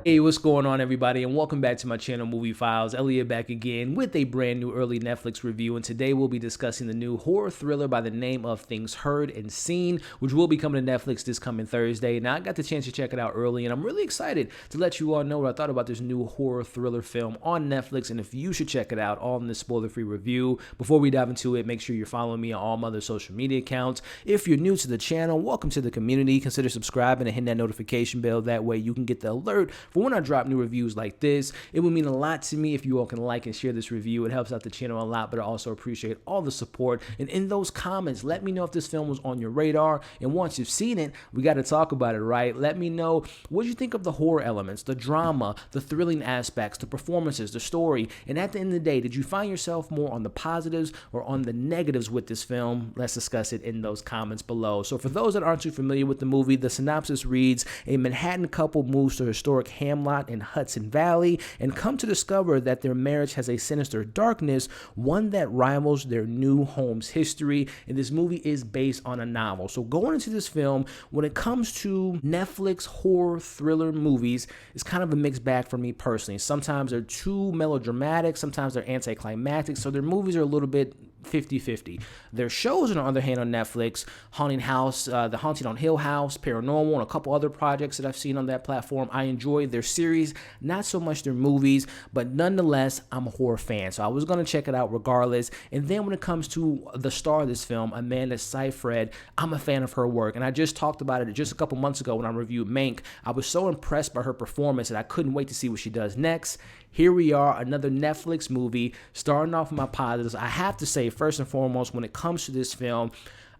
Hey, what's going on, everybody, and welcome back to my channel, Movie Files. Elliot back again with a brand new early Netflix review, and today we'll be discussing the new horror thriller by the name of Things Heard and Seen, which will be coming to Netflix this coming Thursday. Now, I got the chance to check it out early, and I'm really excited to let you all know what I thought about this new horror thriller film on Netflix, and if you should check it out, all in this spoiler-free review. Before we dive into it, make sure you're following me on all my other social media accounts. If you're new to the channel, welcome to the community. Consider subscribing and hitting that notification bell. That way you can get the alert for when I drop new reviews like this. It would mean a lot to me if you all can like and share this review. It helps out the channel a lot, but I also appreciate all the support. And in those comments, let me know if this film was on your radar. And once you've seen it, we got to talk about it, right? Let me know what you think of the horror elements, the drama, the thrilling aspects, the performances, the story. And at the end of the day, did you find yourself more on the positives or on the negatives with this film? Let's discuss it in those comments below. So for those that aren't too familiar with the movie, the synopsis reads: a Manhattan couple moves to historic hamlet in Hudson Valley and come to discover that their marriage has a sinister darkness, one that rivals their new home's history. And this movie is based on a novel. So going into this film, when it comes to Netflix horror thriller movies, it's kind of a mixed bag for me personally. Sometimes they're too melodramatic, sometimes they're anticlimactic, so their movies are a little bit 50-50. Their shows, on the other hand, on Netflix, Haunting House, The Haunting on Hill House, Paranormal, and a couple other projects that I've seen on that platform. I enjoy their series, not so much their movies, but nonetheless, I'm a horror fan, so I was going to check it out regardless. And then when it comes to the star of this film, Amanda Seyfried, I'm a fan of her work, and I just talked about it just a couple months ago when I reviewed Mank. I was so impressed by her performance that I couldn't wait to see what she does next. Here we are, another Netflix movie, starting off with my positives. I have to say, first and foremost, when it comes to this film,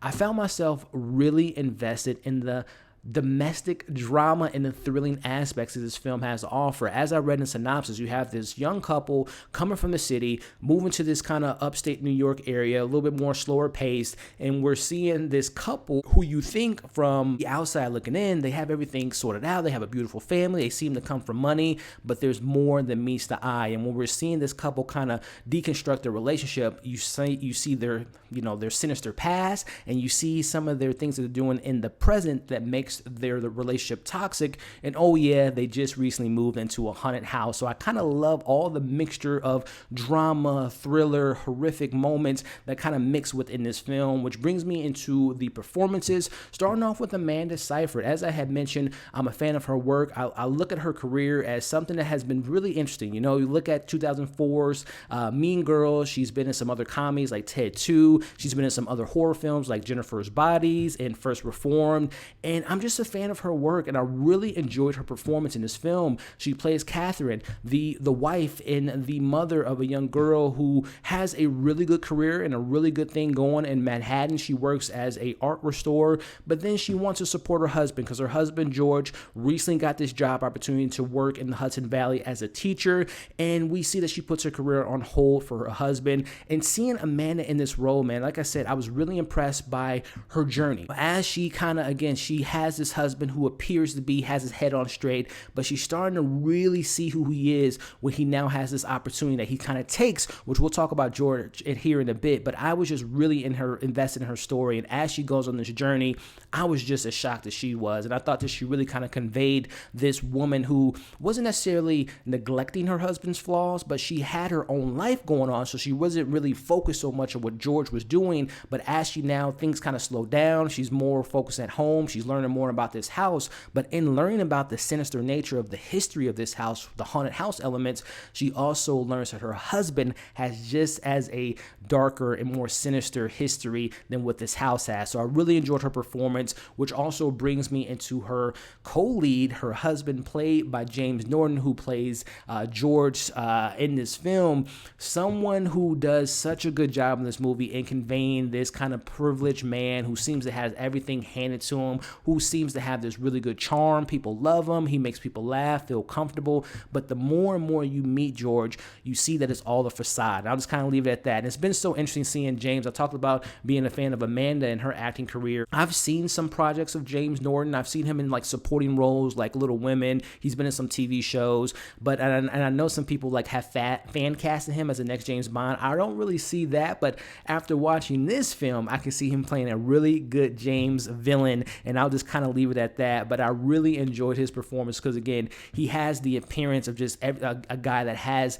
I found myself really invested in the domestic drama and the thrilling aspects that this film has to offer. As I read in synopsis, you have this young couple coming from the city, moving to this kind of upstate New York area, a little bit more slower paced, and we're seeing this couple who you think from the outside looking in, they have everything sorted out, they have a beautiful family, they seem to come from money, but there's more than meets the eye. And when we're seeing this couple kind of deconstruct their relationship, you see their sinister past, and you see some of their things that they're doing in the present that makes the relationship toxic. And oh yeah, they just recently moved into a haunted house. So I kind of love all the mixture of drama, thriller, horrific moments that kind of mix within this film, which brings me into the performances, starting off with Amanda Seyfried. As I had mentioned, I'm a fan of her work. I look at her career as something that has been really interesting. You look at 2004's Mean Girls. She's been in some other comedies like Ted 2. She's been in some other horror films like Jennifer's Bodies and First Reformed. And I'm just a fan of her work, and I really enjoyed her performance in this film. She plays Catherine, the wife and the mother of a young girl who has a really good career and a really good thing going in Manhattan. She works as a art restorer, but then she wants to support her husband because her husband, George, recently got this job opportunity to work in the Hudson Valley as a teacher, and we see that she puts her career on hold for her husband. And seeing Amanda in this role, man, like I said, I was really impressed by her journey. As she kind of, again, she has this husband who appears to be, has his head on straight, but she's starting to really see who he is when he now has this opportunity that he kind of takes, which we'll talk about George here in a bit. But I was just really invested in her story, and as she goes on this journey, I was just as shocked as she was. And I thought that she really kind of conveyed this woman who wasn't necessarily neglecting her husband's flaws, but she had her own life going on, so she wasn't really focused so much on what George was doing. But as she now, things kind of slow down, she's more focused at home, she's learning more about this house. But in learning about the sinister nature of the history of this house, the haunted house elements, she also learns that her husband has just as a darker and more sinister history than what this house has. So I really enjoyed her performance, which also brings me into her co-lead, her husband, played by James Norton, who plays George in this film. Someone who does such a good job in this movie in conveying this kind of privileged man who seems to have everything handed to him, who seems to have this really good charm. People love him. He makes people laugh, feel comfortable. But the more and more you meet George, you see that it's all a facade. I'll just kind of leave it at that. And it's been so interesting seeing James. I talked about being a fan of Amanda and her acting career. I've seen some projects of James Norton. I've seen him in like supporting roles like Little Women. He's been in some TV shows. But and I know some people like have fan casting him as the next James Bond. I don't really see that. But after watching this film, I can see him playing a really good James villain. And I'll just kind kind of leave it at that. But I really enjoyed his performance because, again, he has the appearance of just a guy that has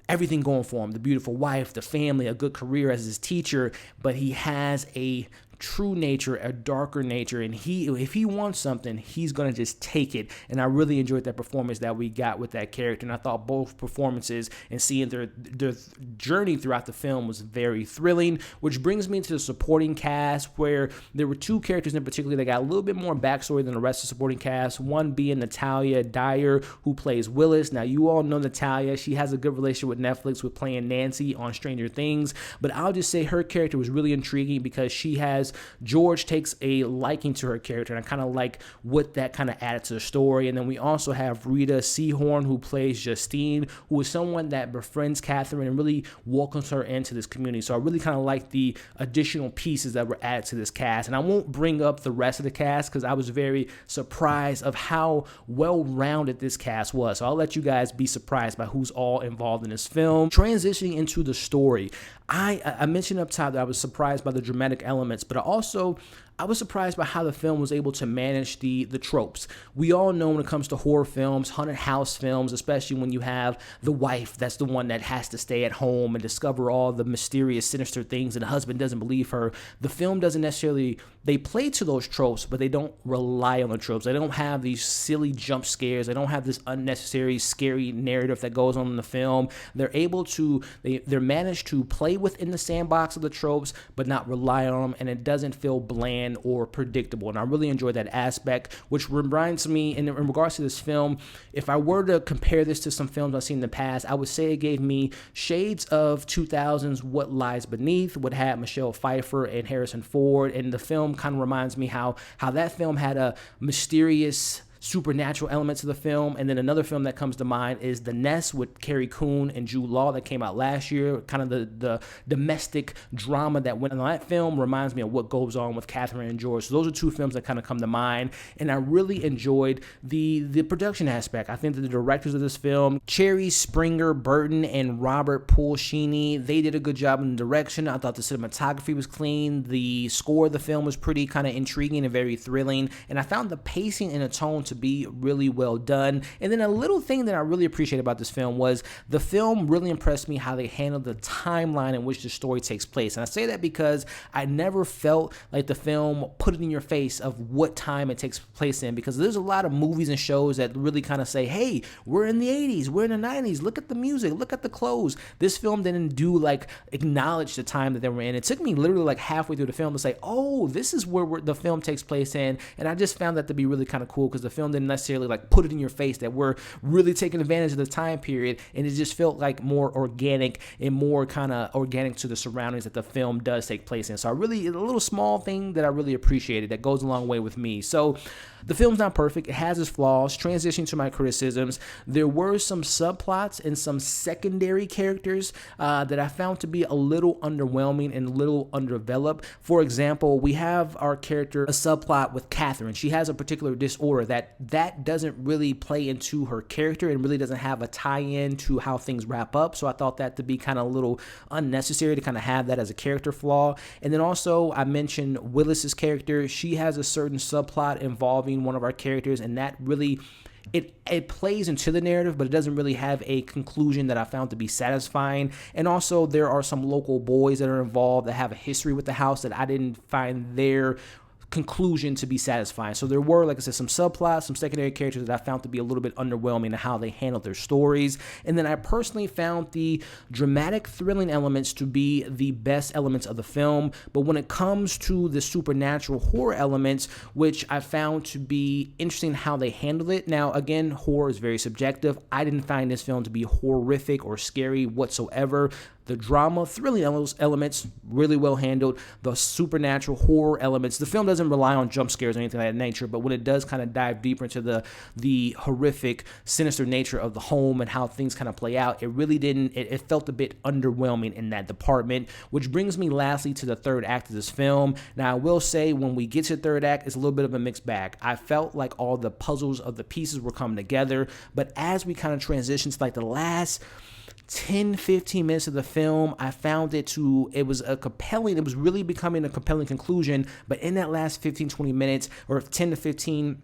everything going for him, the beautiful wife, the family, a good career as his teacher, but he has a true nature, a darker nature, and if he wants something, he's going to just take it. And I really enjoyed that performance that we got with that character, and I thought both performances and seeing their journey throughout the film was very thrilling, which brings me to the supporting cast, where there were two characters in particular that got a little bit more backstory than the rest of the supporting cast, one being Natalia Dyer, who plays Willis. Now, you all know Natalia. She has a good relationship with Netflix with playing Nancy on Stranger Things, but I'll just say her character was really intriguing because George takes a liking to her character, and I kind of like what that kind of added to the story. And then we also have Rita Seehorn, who plays Justine, who is someone that befriends Catherine and really welcomes her into this community. So I really kind of like the additional pieces that were added to this cast. And I won't bring up the rest of the cast because I was very surprised of how well-rounded this cast was. So I'll let you guys be surprised by who's all involved in this film. Transitioning into the story, I mentioned up top that I was surprised by the dramatic elements, but I was surprised by how the film was able to manage the tropes. We all know when it comes to horror films, haunted house films, especially when you have the wife that's the one that has to stay at home and discover all the mysterious, sinister things, and the husband doesn't believe her. The film doesn't necessarily, they play to those tropes, but they don't rely on the tropes. They don't have these silly jump scares. They don't have this unnecessary, scary narrative that goes on in the film. They're able to, they're managed to play within the sandbox of the tropes, but not rely on them, and it doesn't feel bland or predictable. And I really enjoyed that aspect, which reminds me, in regards to this film, if I were to compare this to some films I've seen in the past, I would say it gave me shades of 2000's What Lies Beneath, what had Michelle Pfeiffer and Harrison Ford, and the film kind of reminds me how that film had a mysterious supernatural elements of the film. And then another film that comes to mind is The Nest with Carrie Coon and Jude Law that came out last year. Kind of the domestic drama that went on. That film reminds me of what goes on with Catherine and George. So those are two films that kind of come to mind. And I really enjoyed the production aspect. I think that the directors of this film, Cherry Springer Burton and Robert Pulcini, they did a good job in the direction. I thought the cinematography was clean. The score of the film was pretty kind of intriguing and very thrilling. And I found the pacing and the tone to be really well done. And then a little thing that I really appreciate about this film was the film really impressed me how they handled the timeline in which the story takes place. And I say that because I never felt like the film put it in your face of what time it takes place in, because there's a lot of movies and shows that really kind of say, hey, we're in the 80s, we're in the 90s, look at the music, look at the clothes. This film didn't acknowledge the time that they were in. It took me literally like halfway through the film to say, oh, this is where the film takes place in. And I just found that to be really kind of cool, because the film didn't necessarily like put it in your face that we're really taking advantage of the time period, and it just felt like more organic and more kind of organic to the surroundings that the film does take place in. So a little small thing that I really appreciated that goes a long way with me. So the film's not perfect. It has its flaws. Transitioning to my criticisms, there were some subplots and some secondary characters that I found to be a little underwhelming and a little underdeveloped. For example, we have our character, a subplot with Catherine. She has a particular disorder that doesn't really play into her character and really doesn't have a tie-in to how things wrap up. So I thought that to be kind of a little unnecessary to kind of have that as a character flaw. And then also I mentioned Willis's character. She has a certain subplot involving one of our characters, and that really it plays into the narrative, but it doesn't really have a conclusion that I found to be satisfying. And also there are some local boys that are involved that have a history with the house that I didn't find their conclusion to be satisfying. So there were, like I said, some subplots, some secondary characters that I found to be a little bit underwhelming in how they handled their stories. And then I personally found the dramatic, thrilling elements to be the best elements of the film. But when it comes to the supernatural horror elements, which I found to be interesting how they handled it. Now, again, horror is very subjective. I didn't find this film to be horrific or scary whatsoever. The drama, thrilling elements, really well handled. The supernatural horror elements. The film doesn't rely on jump scares or anything of that nature, but when it does kind of dive deeper into the horrific, sinister nature of the home and how things kind of play out, it really didn't, it felt a bit underwhelming in that department, which brings me lastly to the third act of this film. Now, I will say when we get to the third act, it's a little bit of a mixed bag. I felt like all the puzzles of the pieces were coming together, but as we kind of transition to like the last 10-15 minutes of the film, I found it was really becoming a compelling conclusion, but in that last 15-20 minutes, or 10 to 15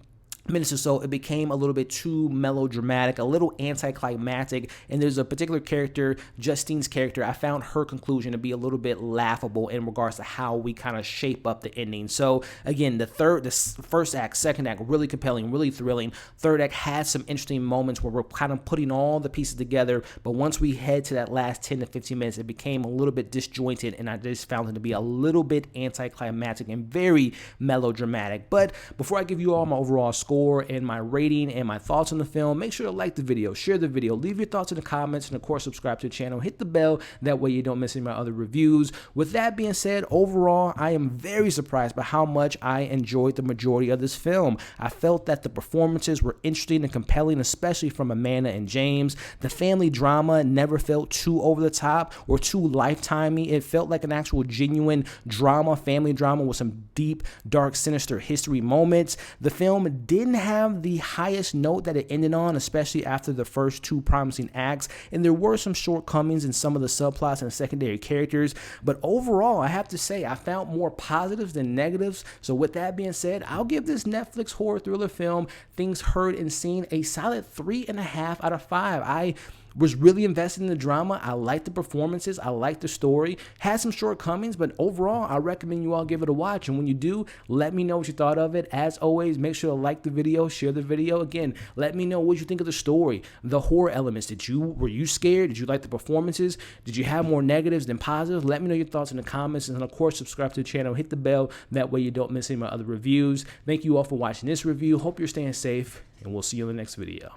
minutes or so, it became a little bit too melodramatic, a little anticlimactic, and there's a particular character, Justine's character, I found her conclusion to be a little bit laughable in regards to how we kind of shape up the ending. So again, the first act, second act, really compelling, really thrilling. Third act had some interesting moments where we're kind of putting all the pieces together, but once we head to that last 10 to 15 minutes, it became a little bit disjointed, and I just found it to be a little bit anticlimactic and very melodramatic. But before I give you all my overall score and my rating and my thoughts on the film, make sure to like the video, share the video, leave your thoughts in the comments, and of course subscribe to the channel, hit the bell, that way you don't miss any of my other reviews. With that being said, overall I am very surprised by how much I enjoyed the majority of this film. I felt that the performances were interesting and compelling, especially from Amanda and James. The family drama never felt too over the top or too lifetimey. It felt like an actual genuine drama, family drama with some deep, dark, sinister history moments. The film didn't have the highest note that it ended on, especially after the first two promising acts, and there were some shortcomings in some of the subplots and secondary characters, but overall I have to say I found more positives than negatives. So with that being said, I'll give this Netflix horror thriller film, Things Heard and Seen, a solid 3.5 out of 5. I was really invested in the drama. I liked the performances. I liked the story. Had some shortcomings, but overall, I recommend you all give it a watch. And when you do, let me know what you thought of it. As always, make sure to like the video, share the video. Again, let me know what you think of the story, the horror elements. Were you scared? Did you like the performances? Did you have more negatives than positives? Let me know your thoughts in the comments. And of course, subscribe to the channel, hit the bell. That way you don't miss any of my other reviews. Thank you all for watching this review. Hope you're staying safe, and we'll see you in the next video.